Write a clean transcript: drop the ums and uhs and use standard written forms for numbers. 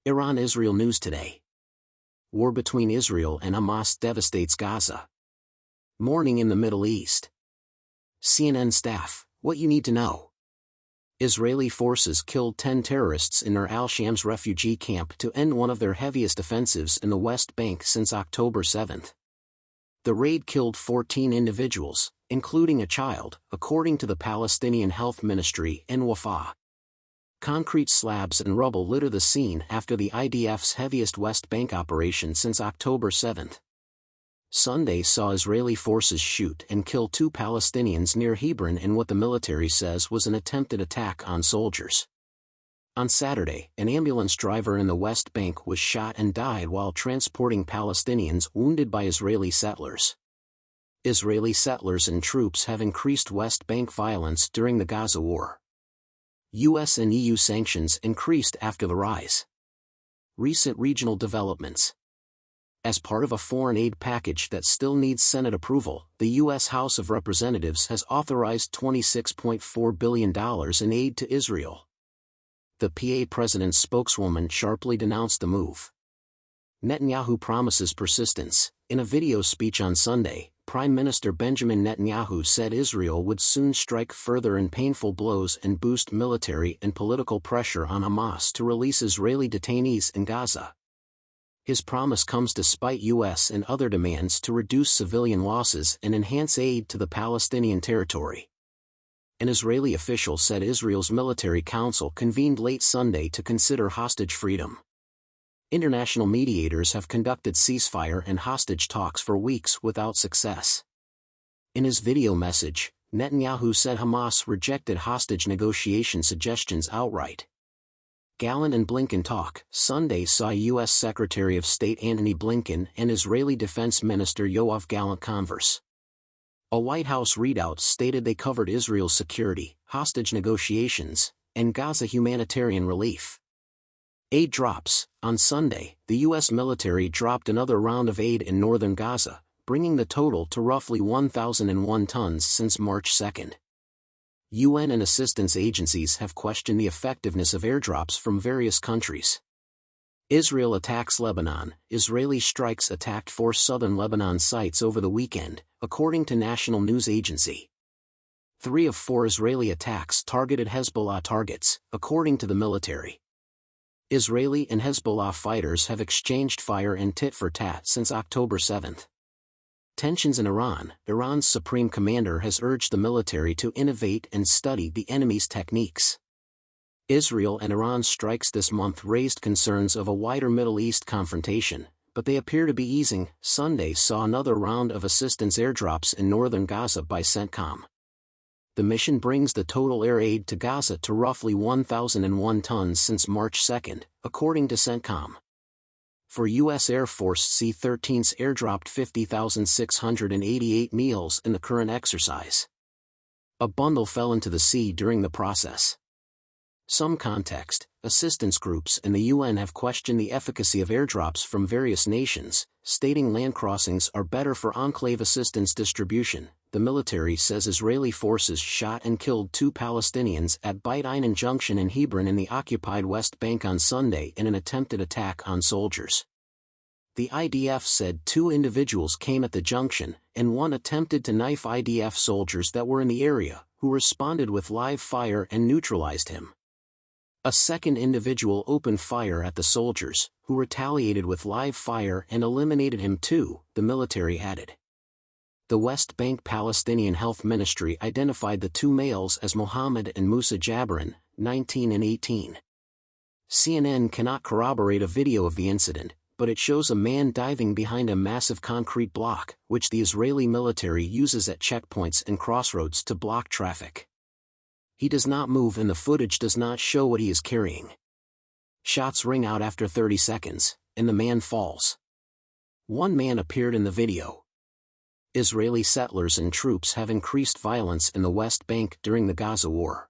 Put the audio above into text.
Iran-Israel news today. War between Israel and Hamas devastates Gaza. Mourning in the Middle East. CNN staff, what you need to know. Israeli forces killed 10 terrorists in their Al-Shams refugee camp to end one of their heaviest offensives in the West Bank since October 7. The raid killed 14 individuals, including a child, according to the Palestinian Health Ministry and Wafa. Concrete slabs and rubble litter the scene after the IDF's heaviest West Bank operation since October 7. Sunday saw Israeli forces shoot and kill 2 Palestinians near Hebron in what the military says was an attempted attack on soldiers. On Saturday, an ambulance driver in the West Bank was shot and died while transporting Palestinians wounded by Israeli settlers. Israeli settlers and troops have increased West Bank violence during the Gaza war. U.S. and EU sanctions increased after the rise. Recent regional developments. As part of a foreign aid package that still needs Senate approval, the U.S. House of Representatives has authorized $26.4 billion in aid to Israel. The PA president's spokeswoman sharply denounced the move. Netanyahu promises persistence. In a video speech on Sunday, Prime Minister Benjamin Netanyahu said Israel would soon strike further and painful blows and boost military and political pressure on Hamas to release Israeli detainees in Gaza. His promise comes despite U.S. and other demands to reduce civilian losses and enhance aid to the Palestinian territory. An Israeli official said Israel's military council convened late Sunday to consider hostage freedom. International mediators have conducted ceasefire and hostage talks for weeks without success. In his video message, Netanyahu said Hamas rejected hostage negotiation suggestions outright. Gallant and Blinken talk. Sunday saw U.S. Secretary of State Antony Blinken and Israeli Defense Minister Yoav Gallant converse. A White House readout stated they covered Israel's security, hostage negotiations, and Gaza humanitarian relief. Aid drops. On Sunday, the U.S. military dropped another round of aid in northern Gaza, bringing the total to roughly 1,001 tons since March 2. UN and assistance agencies have questioned the effectiveness of airdrops from various countries. Israel attacks Lebanon. Israeli strikes attacked 4 southern Lebanon sites over the weekend, according to National News Agency. 3 of 4 Israeli attacks targeted Hezbollah targets, according to the military. Israeli and Hezbollah fighters have exchanged fire and tit-for-tat since October 7. Tensions in Iran. Iran's supreme commander has urged the military to innovate and study the enemy's techniques. Israel and Iran's strikes this month raised concerns of a wider Middle East confrontation, but they appear to be easing. Sunday saw another round of assistance airdrops in northern Gaza by CENTCOM. The mission brings the total air aid to Gaza to roughly 1,001 tons since March 2, according to CENTCOM. For U.S. Air Force C-13s airdropped 50,688 meals in the current exercise. A bundle fell into the sea during the process. Some context. Assistance groups in the UN have questioned the efficacy of airdrops from various nations, stating land crossings are better for enclave assistance distribution. The military says Israeli forces shot and killed 2 Palestinians at Beit Ainin Junction in Hebron in the occupied West Bank on Sunday in an attempted attack on soldiers. The IDF said 2 individuals came at the junction, and one attempted to knife IDF soldiers that were in the area, who responded with live fire and neutralized him. A second individual opened fire at the soldiers, who retaliated with live fire and eliminated him too, the military added. The West Bank Palestinian Health Ministry identified the 2 males as Mohammed and Musa Jabrin, 19 and 18. CNN cannot corroborate a video of the incident, but it shows a man diving behind a massive concrete block, which the Israeli military uses at checkpoints and crossroads to block traffic. He does not move and the footage does not show what he is carrying. Shots ring out after 30 seconds, and the man falls. 1 man appeared in the video. Israeli settlers and troops have increased violence in the West Bank during the Gaza war.